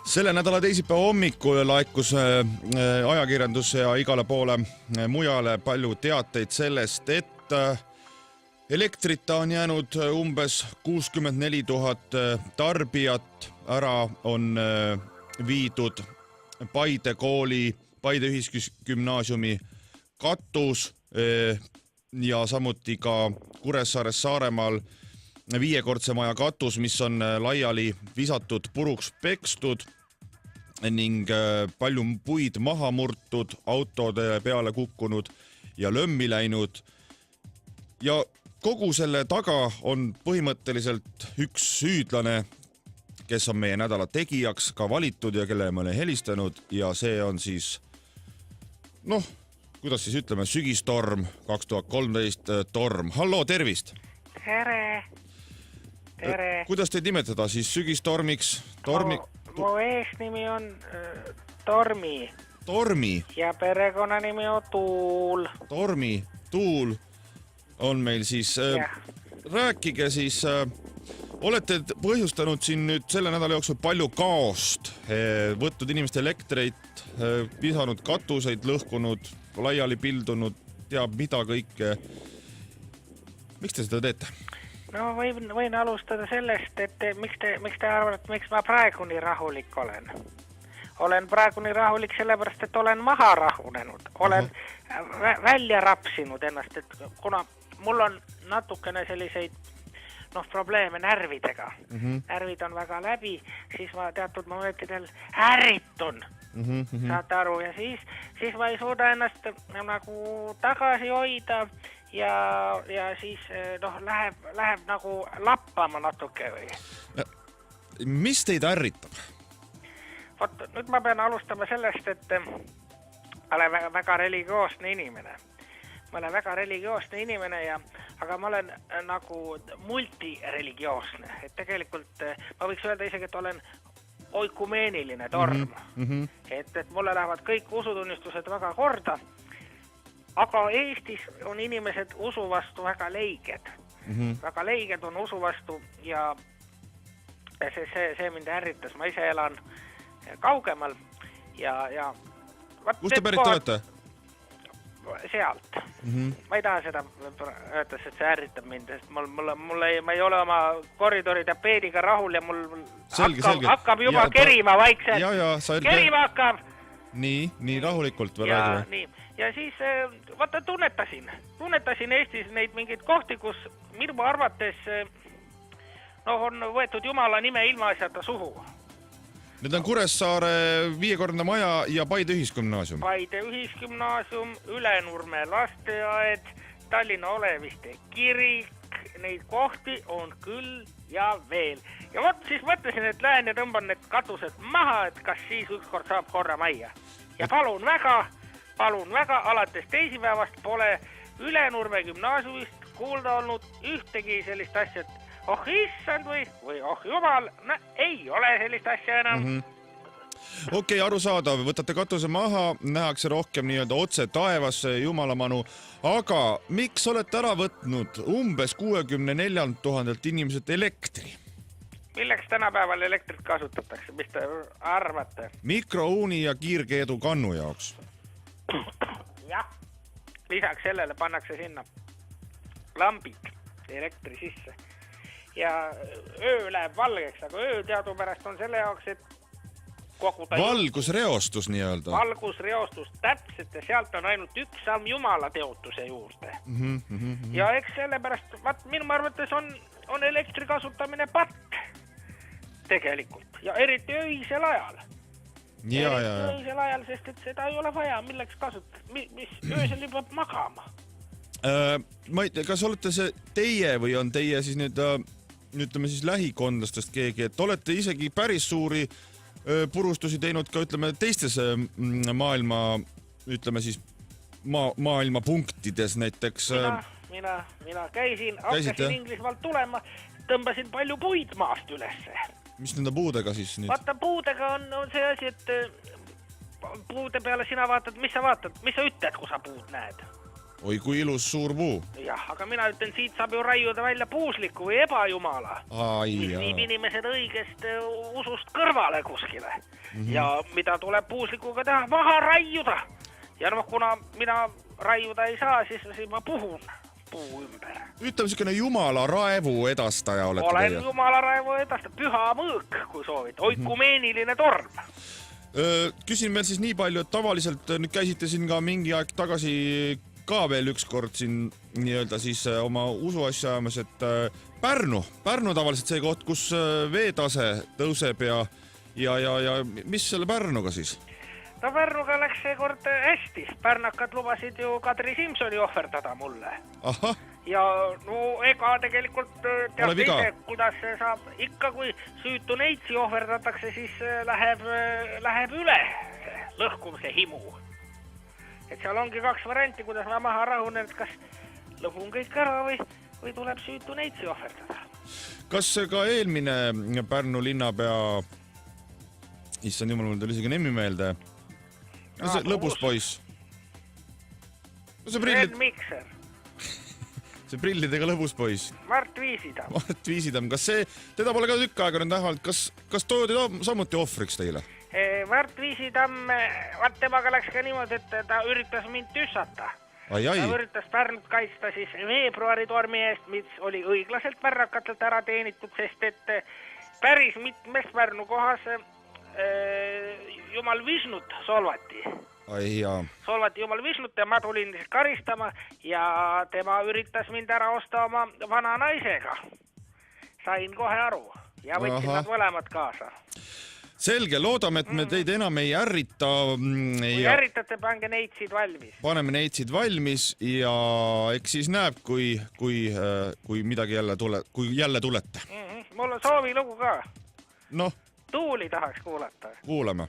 Selle nädala teisipäeva hommikul laekus ajakirjandusse ja igale poole mujale palju teateid sellest, et elektrita on jäänud umbes 64 000 tarbijat. Ära on viidud Paide kooli, Paide ühisgümnaasiumi katus ja samuti ka Kuressaares Saaremaal viiekordse maja katus, mis on laiali visatud, puruks pekstud ning palju puid maha murtud, autode peale kukkunud ja lömmi läinud. Ja kogu selle taga on põhimõtteliselt üks süüdlane, kes on meie nädala tegijaks ka valitud ja kelle me olen helistanud, ja see on siis, kuidas siis ütleme, sügistorm 2013 torm. Halloo, tervist! Tere! Tere! Kuidas teid nimetada siis sügistormiks? Mu eesnimi on Tormi. Tormi? Ja perekonnanimi on Tuul. Tormi, Tuul on meil siis. Rääkige siis, olete põhjustanud siin nüüd selle nädala jooksul palju kaost, võtnud inimeste elektreid, visanud katuseid, lõhkunud, laiali pildunud, teab mida kõike. Miks te seda teete? No võin alustada sellest, et miks te arvate, miks ma praegu nii rahulik olen? Olen praegu nii rahulik sellepärast, et olen maha rahunenud. Olen välja rapsinud ennast, et kuna mul on natukene selliseid probleeme närvidega. Närvid on väga läbi, siis ma teatud momentidel ärritun. Saate aru, ja siis ma ei suuda ennast nagu tagasi hoida ja siis läheb nagu lappama natuke või. Mis teid ärritab? Vot, nüüd ma pean alustama sellest, et ma olen väga religioosne inimene. Ma olen väga religioosne inimene, aga ma olen nagu multireligioosne. Et tegelikult ma võiks öelda isegi, et olen oikumeeniline torm. Et mulle lähevad kõik usutunnistused väga korda. Aga Eestis on inimesed usu vastu väga leiged. Väga leiged on usu vastu ja see mind ärritas. Ma ise elan kaugemal ja kust te pärit olete? Sealt. Ma ei taha seda öelda, sest see ärritab mind, sest ma ei ole oma koridori tapeediga rahul ja mul hakkab juba kerima vaikselt. Kerima hakkab! Nii rahulikult või räägime? Ja siis vaata tunnetasin Eestis neid mingeid kohti, kus minu arvates on võetud Jumala nime ilmaasjata suhu. Need on Kuressaare viiekordne maja ja Paide ühisgümnaasium. Paide ühisgümnaasium, Ülenurme lasteaed, Tallinna Oleviste kirik, neid kohti on küll ja veel. Ja vot siis mõtlesin, et lähen ja tõmban need katused maha, et kas siis ükskord saab korra majja. Ja palun väga, alates teisipäevast pole Ülenurme gümnaasiumist kuulda olnud ühtegi sellist asja, et issand või jumal, ei ole sellist asja enam. Okei, arusaadav, võtate katuse maha, nähakse rohkem nii-öelda otse taevasse, jumalamanu, aga miks olete ära võtnud umbes 64 000 inimeselt elektri? Milleks tänapäeval elektrit kasutatakse, mis te arvate? Mikrouuni ja kiirkeedu kannu jaoks. Jah, lisaks sellele pannakse sinna lambid elektri sisse. Ja öö läheb valgeks, aga öö teadupärast on selle jaoks, et valgusreostus nii-öelda. Valgusreostus, täpselt, ja sealt on ainult üks samm Jumala teotuse juurde. Ja eks sellepärast, minu arvates on elektri kasutamine patt tegelikult, ja eriti öisel ajal. Öisel ajal, sest et seda ei ole vaja, milleks kasutada, mis öösel juba magama. Ma ei tea, kas olete see teie või on teie siis nüüd, ütleme siis lähikondlastest keegi, et olete isegi päris suuri purustusi teinud ka, ütleme, teistes maailma, ütleme siis maailma punktides näiteks. Mina käisin, hakkasin Inglismaalt tulema, tõmbasin palju puid maast ülesse. Mis nende puudega siis nüüd? Vaata, puudega on see asi, et puude peale sina vaatad, mis sa ütled, kui sa puud näed? oi kui ilus suur puu. Jah, aga mina ütlen, siit saab ju raiuda välja puusliku või ebajumala, mis viib inimesed õigest usust kõrvale kuskile. Ja mida tuleb puuslikuga teha? Maha raiuda. Ja kuna mina raiuda ei saa, siis ma puhun puu ümber. Ütleme siukene jumala raevu edastaja olete olen teie. Jumala raevu edastaja, püha mõõk, kui soovid, oikumeeniline torm. Küsin veel siis nii palju, et tavaliselt nüüd käisite siin ka mingi aeg tagasi ka veel ükskord siin nii-öelda siis oma usuasja ajamas, et Pärnu tavaliselt see koht, kus veetase tõuseb ja mis selle Pärnuga siis? No Pärnuga läks see kord hästi. Pärnakad lubasid ju Kadri Simsoni ohverdada mulle. Aha. Ja no ega tegelikult tead ise, kuidas see saab. Ikka kui süütu neitsi ohverdatakse, siis läheb üle see lõhkumise himu. Et seal ongi 2 varianti, kuidas ma maha rahunen, et kas lõhun kõik ära või tuleb süütu neitsi ohverdada. Kas ka eelmine Pärnu linnapea, issand jumal, mul tuli isegi nimi meelde, see lõbuspoiss. Red Mikser. See prillidega lõbuspoiss. Mart Viisitam. Mart Viisitam. Kas teda pole ka tükk aega nüüd näha, kas toodi samuti ohvriks teile? Mart Viisitam, temaga läks ka niimoodi, et ta üritas mind tüssata. Ta üritas Pärnut kaitsta siis veebruari tormi eest, mis oli õiglaselt pärnakatelt ära teenitud, sest et päris mitmes Pärnu kohas Jumal Visnut solvati. Solvati Jumal Visnut ja ma tulin karistama ja tema üritas mind ära osta oma vana naisega. Sain kohe aru ja võtsin nad mõlemad kaasa. Selge, loodame, et me teid enam ei ärrita. Kui ärritate, pange neitsid valmis. Paneme neitsid valmis ja eks siis näeb, kui midagi jälle tulete. Mul on soovilugu ka. Noh. Tuuli tahaks kuulata. Kuulame.